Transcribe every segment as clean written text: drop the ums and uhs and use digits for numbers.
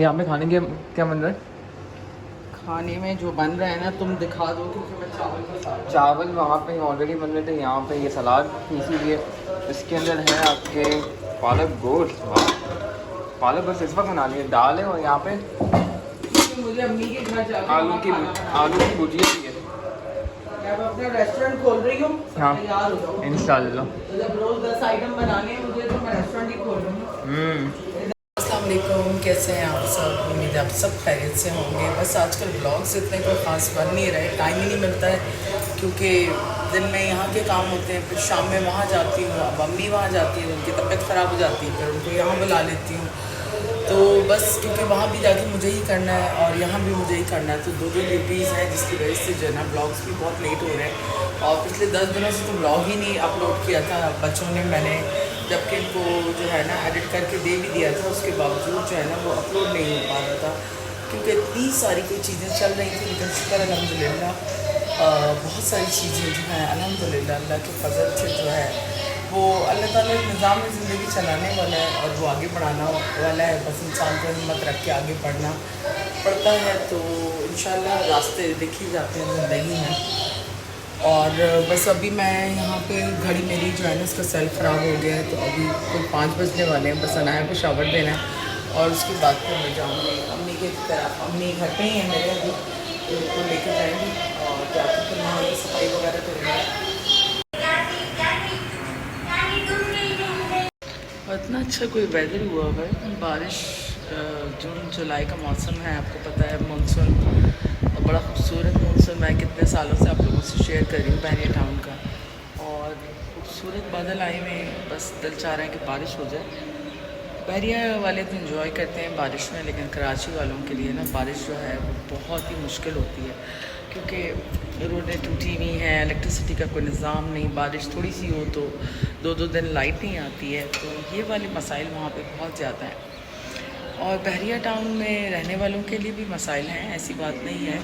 यहाँ पे खाने के क्या बन रहा है? खाने में जो बन रहा है ना तुम दिखा दो, क्योंकि मैं चावल के साथ चावल वहाँ पे ऑलरेडी बन रहे थे, यहाँ पे ये सलाद इसीलिए। इसके अंदर है आपके पालक गोश्त। पालक गोश्त इस वक्त बना लिए, दाल है, और यहाँ पे मुझे अम्मी के घर जाके आलू की भुजिया भी है। मैं अपना रेस्टोरेंट खोल रही हूँ। हाँ तैयार हो जाओ इंशाल्लाह। तो जब रोज 10 आइटम बनाने हैं मुझे, तो मैं रेस्टोरेंट ही खोल रही हूँ। अस्सलाम वालेकुम, कैसे हैं आप सब? उम्मीद है आप सब खैरियत से होंगे। बस आजकल ब्लॉग्स इतने कोई ख़ास बन नहीं रहे, टाइम ही नहीं मिलता है, क्योंकि दिन में यहाँ के काम होते हैं, फिर शाम में वहाँ जाती हूँ। अब अम्मी वहाँ जाती है, उनकी तबीयत ख़राब हो जाती है, फिर उनको यहाँ बुला लेती हूँ। तो बस क्योंकि वहाँ भी जाके मुझे ही करना है और यहाँ भी मुझे ही करना है, तो दो ड्यूटीज़ हैं, जिसकी वजह से जो है ना ब्लॉग्स भी बहुत लेट हो रहे हैं। और पिछले 10 दिनों से तो ब्लॉग ही नहीं अपलोड किया था बच्चों ने। मैंने जबकि इनको जो है ना एडिट करके दे भी दिया था, उसके बावजूद जो है ना वो अपलोड नहीं हो पा रहा था, क्योंकि इतनी सारी कोई चीज़ें चल रही थी। लेकिन शुक्र अल्हम्दुलिल्लाह बहुत सारी चीज़ें जो हैं अल्हम्दुलिल्लाह अल्लाह के फजल से जो है वो अल्लाह ताला निज़ाम में ज़िंदगी चलाने वाला है और वो आगे बढ़ाना वाला है। बस इंसान को हिम्मत रख के आगे बढ़ना पड़ता है, तो इंशाल्लाह रास्ते दिख ही जाते हैं ज़िंदगी में। और बस अभी मैं यहाँ पे घड़ी मेरी जो है ना उसका सेल ख़राब हो गया है, तो अभी कोई 5 बजने वाले हैं। बस अनाया को शावर देना है और उसके बाद फिर मैं जाऊँगी अम्मी की तरफ। अम्मी घर पे ही है मेरे, अभी तो उनको लेकर जाएंगी और जाकर फिर वहाँ की सफाई वगैरह करेंगे। इतना अच्छा कोई वेदर हुआ हुआ है, बारिश। जून जुलाई का मौसम है, आपको पता है मानसून, और बड़ा खूबसूरत मानसून मैं कितने सालों से आप लोगों से शेयर कर रही हूँ बहरिया टाउन का। और खूबसूरत बादल आए हुए हैं, बस दिल चाह रहा है कि बारिश हो जाए। बहरिया वाले तो इन्जॉय करते हैं बारिश में, लेकिन कराची वालों के लिए ना बारिश जो है वो बहुत ही मुश्किल होती है, क्योंकि रोडें टूटी हुई हैं, इलेक्ट्रिसिटी का कोई निज़ाम नहीं, बारिश थोड़ी सी हो तो 2-2 दिन लाइट नहीं आती है। तो ये वाले मसाइल वहाँ पे बहुत ज़्यादा हैं। और बहरिया टाउन में रहने वालों के लिए भी मसाइल हैं, ऐसी बात नहीं है।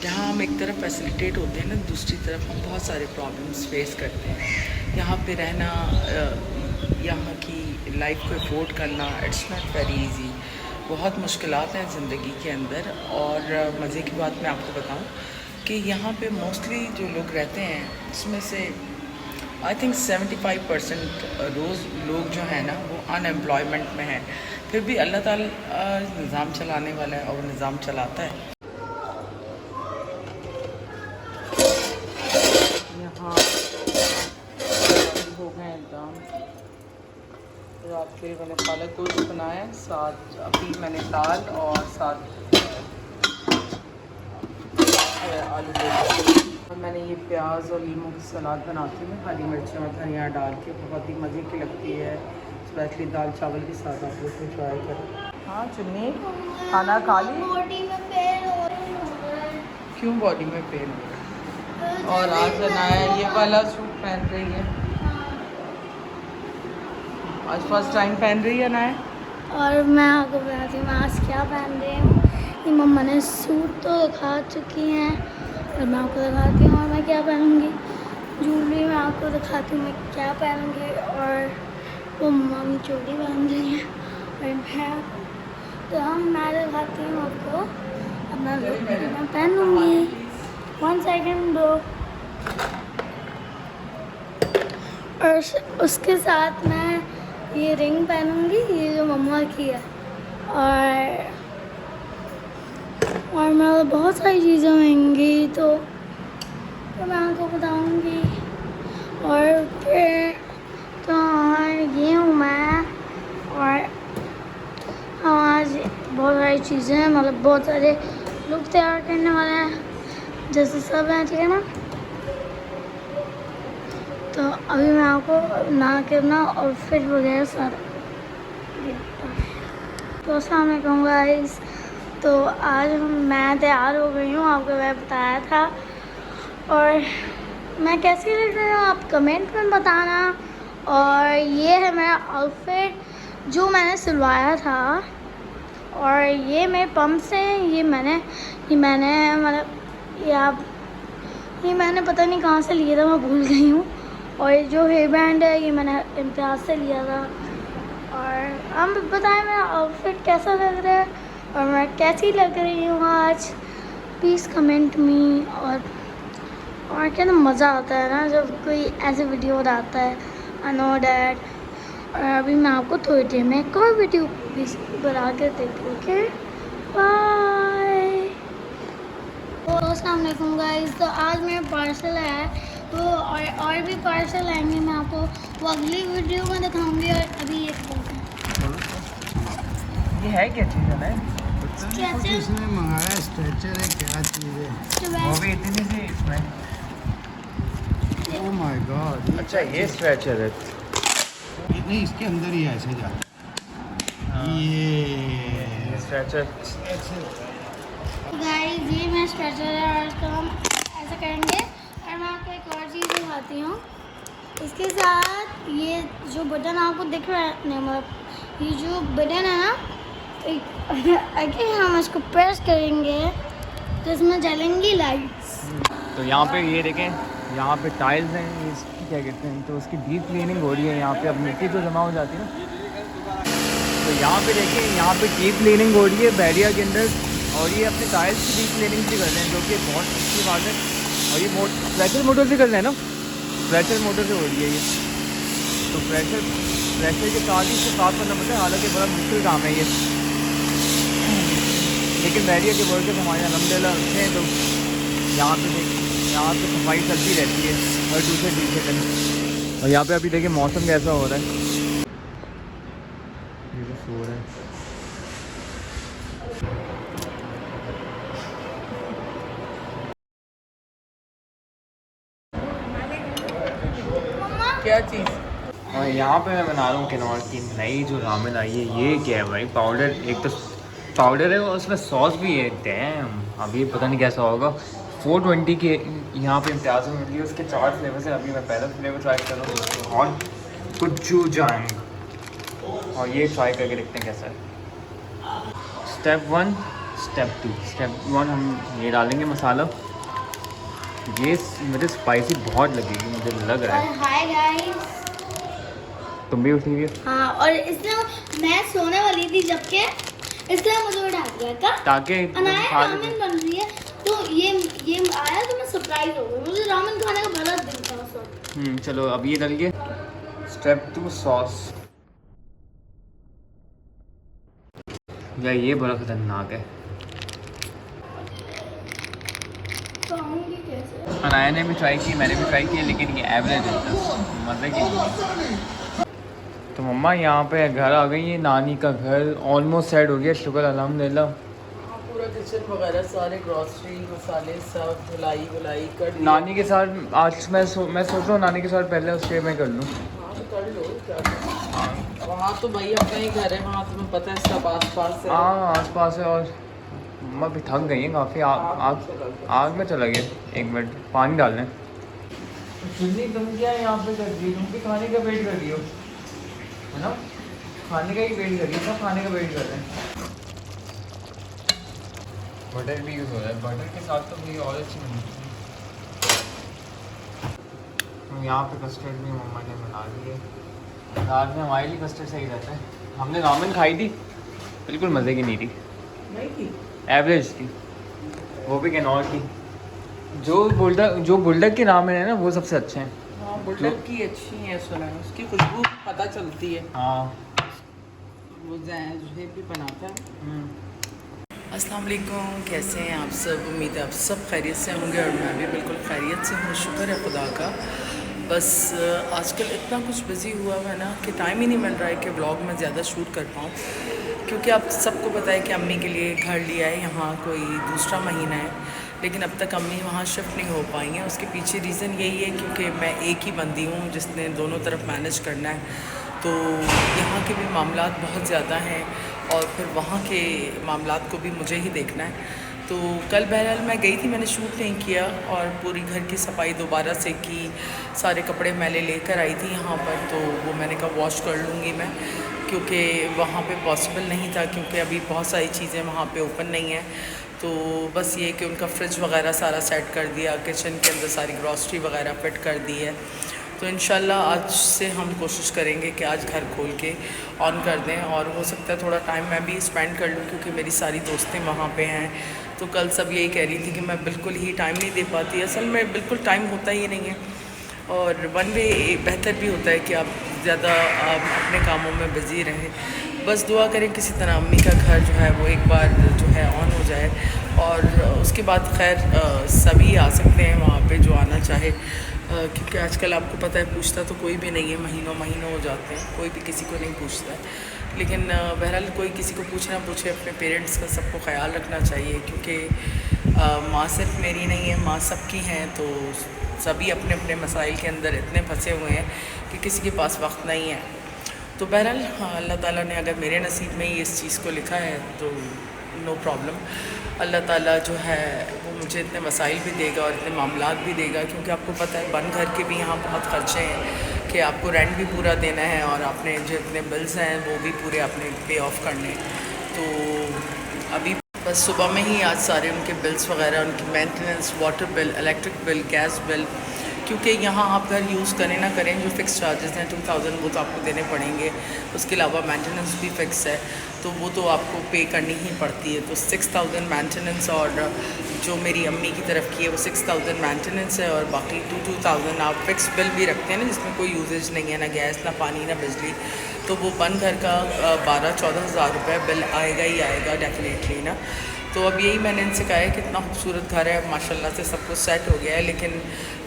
जहाँ हम एक तरफ फैसिलिटेट होते हैं ना, दूसरी तरफ हम बहुत सारे प्रॉब्लम्स फेस करते हैं। यहाँ पे रहना, यहाँ की लाइफ को अफोर्ड करना, इट्स नॉट वेरी इजी। बहुत मुश्किलात हैं ज़िंदगी के अंदर। और मज़े की बात मैं आपको बताऊं कि यहाँ पे मोस्टली जो लोग रहते हैं उसमें से आई थिंक 75% रोज़ लोग जो हैं ना वो अनएम्प्लॉयमेंट में हैं। फिर भी अल्लाह ताला निज़ाम चलाने वाला है और वो निज़ाम चलाता है। यहाँ हो गए एकदम। रात के मैंने पालक गोश्त बनाया, साथ अभी मैंने दाल और साथ आलू गोश्त। और मैंने ये प्याज और लीमू की सलाद बनाती हूँ, हरी मिर्चें और धनिया डाल के, बहुत ही मज़े की लगती है, स्पेशली दाल चावल के साथ। आप लोग ट्राई करें। हाँ चुन्नी, खाना खा ली? बॉडी में पेन हो रहा है। क्यों बॉडी में पेन हो रहा है? और आज बनाया ये वाला सूट पहन रही है, आज फर्स्ट टाइम पहन रही है ना। और मैं आपको बताती हूँ मैं आज क्या पहन रही हूँ। ये मम्मा ने सूट तो दिखा चुकी हैं, और मैं आपको दिखाती हूँ और मैं क्या पहनूँगी। ज्वेलरी मैं आपको दिखाती हूँ मैं क्या पहनूँगी। और वो मम्मी चोटी पहन रही है और मैं तो मैं दिखाती हूँ आपको अपना लुक मैं पहनूँगी। 1 सेकेंड दो। और उसके साथ मैं ये रिंग पहनूंगी, ये जो मम्मा की है। और मैं बहुत सारी चीज़ें होंगी तो मैं आपको बताऊंगी। और फिर तो ये हूँ मैं। और हाँ आज बहुत सारी चीज़ें हैं, मतलब बहुत सारे लुक तैयार करने वाले हैं, जैसे सब हैं, ठीक है ना। तो अभी मैं आपको ना करना और फिर वगैरह सारा। तो अस्सलाम वालेकुम गाइस। तो आज मैं तैयार हो गई हूँ, आपको मैं बताया था। और मैं कैसी लग रही हूँ आप कमेंट में बताना। और ये है मेरा आउटफिट जो मैंने सिलवाया था, और ये मेरे पंप से ये मैंने मतलब ये मैंने पता नहीं कहाँ से लिया था, मैं भूल गई हूँ। और ये जो हेयर बैंड है ये मैंने इम्तियाज़ से लिया था। और हम बताएं मेरा आउटफिट कैसा लग रहा है और मैं कैसी लग रही हूँ आज। Please comment me. और क्या ना मज़ा आता है ना जब कोई ऐसे वीडियो बनाता है। I know that. और अभी मैं आपको थोड़ी देर में एक और वीडियो बना के देती हूँ। Okay bye. तो अस्सलाम वालेकुम गाइस। तो आज मेरा पार्सल है तो और भी पार्सल आएंगे, मैं आपको वो अगली वीडियो में दिखाऊंगी। और अभी ये है क्या चीज़ है? स्ट्रेचर इसने मंगाया स्ट्रेचर है, क्या चीज़ है? वो भी इतनी सी इसमें। Oh my God. अच्छा ये स्ट्रेचर है। नहीं, इसके अंदर ही है ऐसे जा। ये स्ट्रेचर। गाइस ये मैं स्ट्रेचर है और इसको हम ऐसा करेंगे। और मैं आपको एक और चीज़ दिखाती हूँ। इसके साथ ये जो बटन आपको दिख रहा है, नहीं मतलब ये जो बटन है ना, अगर हम इसको प्रेस करेंगे तो इसमें जलेंगी लाइट्स। तो यहाँ पे ये देखें, यहाँ पे टाइल्स हैं, इसकी क्या कहते हैं, तो उसकी डीप क्लीनिंग हो रही है। यहाँ पे अब मिट्टी जो जमा हो जाती है ना, तो यहाँ पे देखिए, यहाँ पे डीप क्लीनिंग हो रही है बैरियर के अंदर। और ये अपने टाइल्स की डीप क्लीनिंग भी कर रहे हैं, जो कि बहुत अच्छी बात है। और ये प्रेशर मोटर से कर रहे हैं ना, प्रेशर मोटर से हो रही है ये। तो प्रेशर के साथ ही इसको साफ करना पड़ता है, हालांकि बड़ा मुश्किल काम है ये, लेकिन बैरियर के वर्कर्स हमारे अलहमदिल्ला अच्छे हैं। तो यहाँ पे सफाई चलती रहती है हर दूसरे दिन। और यहाँ पे अभी देखिए मौसम कैसा हो रहा है, ये तो सो रहा है। क्या चीज़? और यहाँ पे मैं बना रहा हूँ किनौर की नई जो रामेन आई है। ये क्या है भाई? पाउडर, एक तो पाउडर है और उसमें सॉस भी है। डैम, अभी पता नहीं कैसा होगा। 420 के यहाँ पे इम्तियाज़ में मिली है। उसके 4 फ्लेवर्स हैं। अभी मैं पहला फ्लेवर ट्राई कर रहा हूँ और कुछ जाएंगे, और ये ट्राई करके देखते हैं कैसा है। Step 1, step 2। स्टेप 1 हम ये डालेंगे मसाला। ये मुझे स्पाइसी बहुत लगेगी, मुझे लग रहा है। Hi guys. तुम भी उठी हुई हो? हाँ, और इसलिए मैं सोने वाली थी जबकि इसलिए मुझे उठा दिया था ताकि अनाया रामेन बन रही है। तो ये आया तो मैं सरप्राइज हो गई। मुझे रामेन खाने का बड़ा दिल था उस वक्त। चलो अब ये डालिए। Step 2 sauce. यार ये बड़ा खतरनाक है। खाऊंगी कैसे? अनाया ने भी ट्राई की, मैंने भी ट्राई किया, लेकिन ये एवरेज है, मतलब कि। तो मम्मा यहाँ पे घर आ गई है। नानी का घर ऑलमोस्ट सेट हो गया, शुक्र अल्हम्दुलिल्लाह। पूरा किचन वगैरह सारे ग्रॉसरी मसाले सब धुलाई वुलाई कर दिया। नानी के साथ आज मैं सोच रहा हूँ नानी के साथ पहले उसके मैं कर लूँ। हाँ तो कर लो, क्या वहाँ तो भाई अपना ही घर है, वहाँ तुम्हें पता है सब आस पास है। हाँ आस पास है। और मम्मा भी थक गई है काफ़ी। आग में चला गया। 1 मिनट पानी डालने। चुन्नी तुम क्या यहाँ पे कर रही हो? तुम भी खाने का वेट कर रही हो, है ना? खाने का ही वेट कर रही है, सब खाने का वेट कर रहे हैं। बटर भी यूज़ हो रहा है, बटर के साथ तो मुझे और अच्छी बनती है। यहाँ पे कस्टर्ड भी मम्मा ने बना ली है। रात में हमारे लिए कस्टर्ड सही रहता है। हमने रामेन खाई थी, बिल्कुल मज़े की नहीं थी, नहीं थी, एवरेज थी, वो भी किनौर की। जो बुल्डक की रामेन है ना, वो सबसे अच्छे हैं। हाँ बुल्डक की अच्छी है, सुना है उसकी खुशबू पता चलती है। हाँ वो जैब भी बनाता है। अस्सलाम वालेकुम, कैसे हैं आप सब? उम्मीद है आप सब खैरियत से होंगे और मैं भी बिल्कुल खैरियत से हूँ, शुक्र है खुदा का। बस आजकल इतना कुछ बिज़ी हुआ है ना कि टाइम ही नहीं मिल रहा है कि व्लॉग में ज़्यादा शूट कर पाऊँ, क्योंकि आप सबको पता है कि अम्मी के लिए घर लिया है यहाँ कोई दूसरा महीना है, लेकिन अब तक अम्मी वहाँ शिफ्ट नहीं हो पाई हैं। उसके पीछे रीज़न यही है क्योंकि मैं एक ही बंदी हूँ जिसने दोनों तरफ मैनेज करना है। तो यहाँ के भी मामलात बहुत ज़्यादा हैं और फिर वहाँ के मामलात को भी मुझे ही देखना है। तो कल बहरहाल मैं गई थी, मैंने शूट नहीं किया और पूरी घर की सफाई दोबारा से की, सारे कपड़े मैले लेकर आई थी यहाँ पर, तो वो मैंने कहा वॉश कर लूँगी मैं, क्योंकि वहाँ पे पॉसिबल नहीं था, क्योंकि अभी बहुत सारी चीज़ें वहाँ पे ओपन नहीं है। तो बस ये कि उनका फ्रिज वगैरह सारा सेट कर दिया, किचन के अंदर सारी ग्रॉसरी वगैरह फिट कर दी है। तो इंशाल्लाह आज से हम कोशिश करेंगे कि आज घर खोल के ऑन कर दें, और हो सकता है थोड़ा टाइम मैं भी स्पेंड कर लूँ क्योंकि मेरी सारी दोस्तें वहाँ पे हैं। तो कल सब यही कह रही थी कि मैं बिल्कुल ही टाइम नहीं दे पाती, असल में बिल्कुल टाइम होता ही नहीं है। और वन वे बेहतर भी होता है कि आप ज़्यादा अपने कामों में बिज़ी रहें। बस दुआ करें किसी तरह अम्मी का घर जो है वो एक बार जो है ऑन हो जाए, और उसके बाद खैर सभी आ सकते हैं वहाँ पे जो आना चाहे, क्योंकि आजकल आपको पता है पूछता तो कोई भी नहीं है, महीनों महीनों हो जाते हैं, कोई भी किसी को नहीं पूछता है। लेकिन बहरहाल कोई किसी को पूछना पूछे, अपने पेरेंट्स का सबको ख्याल रखना चाहिए, क्योंकि माँ सिर्फ मेरी नहीं है, माँ सबकी हैं। तो सभी अपने अपने मसाइल के अंदर इतने फंसे हुए हैं कि किसी के पास वक्त नहीं है। तो बहरहाल अल्लाह ताला ने अगर मेरे नसीब में ही इस चीज़ को लिखा है तो नो प्रॉब्लम, अल्लाह ताला जो है वो मुझे इतने मसाइल भी देगा और इतने मामलात भी देगा, क्योंकि आपको पता है बंद घर के भी यहाँ बहुत ख़र्चे हैं कि आपको रेंट भी पूरा देना है और आपने जो इतने बिल्स हैं वो भी पूरे अपने पे ऑफ करने। तो अभी बस सुबह में ही आज सारे उनके बिल्स वगैरह, उनकी maintenance, water bill, electric bill, gas bill, क्योंकि यहाँ आप घर यूज़ करें ना करें जो फ़िक्स चार्जेस हैं 2000 वो तो आपको देने पड़ेंगे। उसके अलावा मेंटेनेंस भी फ़िक्स है तो वो तो आपको पे करनी ही पड़ती है। तो 6000 मेंटेनेंस, और जो मेरी अम्मी की तरफ की है वो 6000 मेंटेनेंस है, और बाकी 2000 आप फ़िक्स बिल भी रखते हैं ना, जिसमें कोई यूजेज नहीं है, ना गैस, ना पानी, ना बिजली। तो वो बंद घर का 12-14 हज़ार रुपये बिल आएगा ही आएगा डेफिनेटली ना। तो अब यही मैंने इनसे कहा है कि इतना खूबसूरत घर है, माशाल्लाह से सब कुछ सेट हो गया है, लेकिन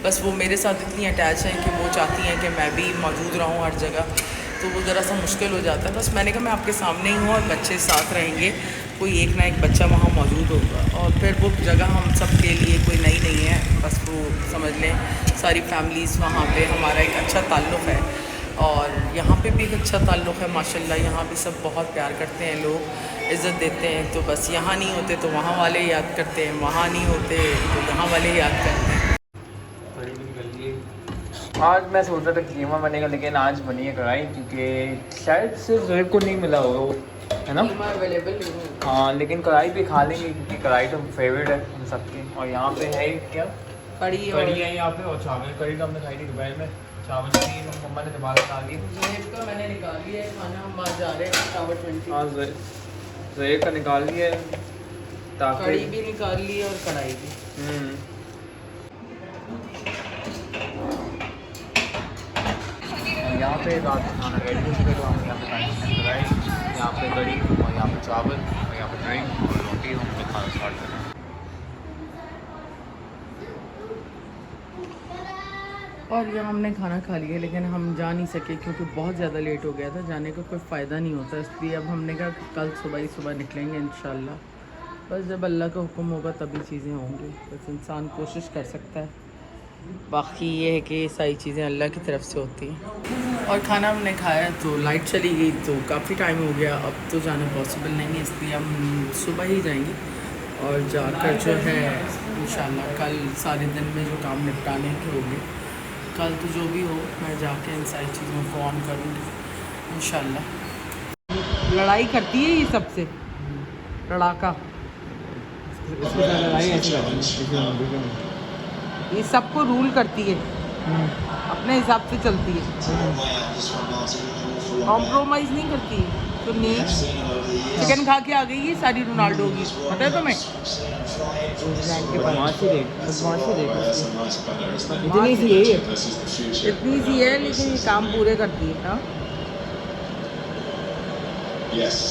बस वो मेरे साथ इतनी अटैच हैं कि वो चाहती हैं कि मैं भी मौजूद रहूं हर जगह, तो वो ज़रा सा मुश्किल हो जाता है। बस मैंने कहा मैं आपके सामने ही हूँ और बच्चे साथ रहेंगे, कोई एक ना एक बच्चा वहाँ मौजूद होगा, और फिर वो जगह हम सब के लिए कोई नई नहीं है, बस वो समझ लें सारी फैमिलीज़ वहाँ पे हमारा एक अच्छा ताल्लुक़ है, और यहाँ पे भी एक अच्छा ताल्लुक़ है माशाल्लाह। यहाँ भी सब बहुत प्यार करते हैं, लोग इज़्ज़त देते हैं। तो बस यहाँ नहीं होते तो वहाँ वाले याद करते हैं, वहाँ नहीं होते तो यहाँ वाले याद करते हैं। आज मैं सोच रहा था कीमा बनेगा, लेकिन आज बनी है कढ़ाई, क्योंकि शायद सिर्फ ज़ोएब को नहीं मिला होगा वो, है ना? अवेलेबल हाँ, लेकिन कढ़ाई भी खा लेंगे क्योंकि कढ़ाई तो फेवरेट है हम सबकी। और यहाँ पे है क्या, कड़ी है यहाँ पे, और चावल कड़ी तो हमने खाई थी दोपहर में, चावल की मम्मा ने दोबारा डाल दी। ज़ोएब का मैंने निकाल लिया है खाना, हम आज जा रहे हैं टावर 20। हाँ, ज़ोएब का निकाल लिया है, ताकि कड़ी भी निकाल ली और कढ़ाई भी। यहाँ पे रात का खाना रेडी हो चुका है, तो हम यहाँ पे खाएंगे कढ़ाई, यहाँ पे कड़ी, और यहाँ पे चावल, और यहाँ पे ड्रिंक और रोटी, हम पे खाना स्टार्ट कर रहे हैं। और यहाँ हमने खाना खा लिया, लेकिन हम जा नहीं सके क्योंकि बहुत ज़्यादा लेट हो गया था, जाने का कोई फ़ायदा नहीं होता, इसलिए अब हमने कहा कि कल सुबह ही सुबह निकलेंगे इंशाल्लाह। बस जब अल्लाह का हुक्म होगा तभी चीज़ें होंगी, बस इंसान कोशिश कर सकता है, बाकी ये है कि सारी चीज़ें अल्लाह की तरफ से होती हैं। और खाना हमने खाया तो लाइट चली गई, तो काफ़ी टाइम हो गया, अब तो जाना पॉसिबल नहीं है, इसलिए हम सुबह ही जाएंगे और जाकर जो है इंशाल्लाह कल सारे दिन में जो काम निपटाने के होंगे, कल तो जो भी हो मैं जाके इन सारी चीज़ों को ऑन करूँगी इंशाल्लाह। लड़ाई करती है ये सबसे, लड़ाका ये सबको रूल करती है, अपने हिसाब से चलती है, कॉम्प्रोमाइज़ नहीं करती है। तो नहीं चिकन खा के आ गई ये सारी रोनाल्डो की, पता है तुम्हें? इतनी सी है लेकिन ये काम पूरे करती है। हाँ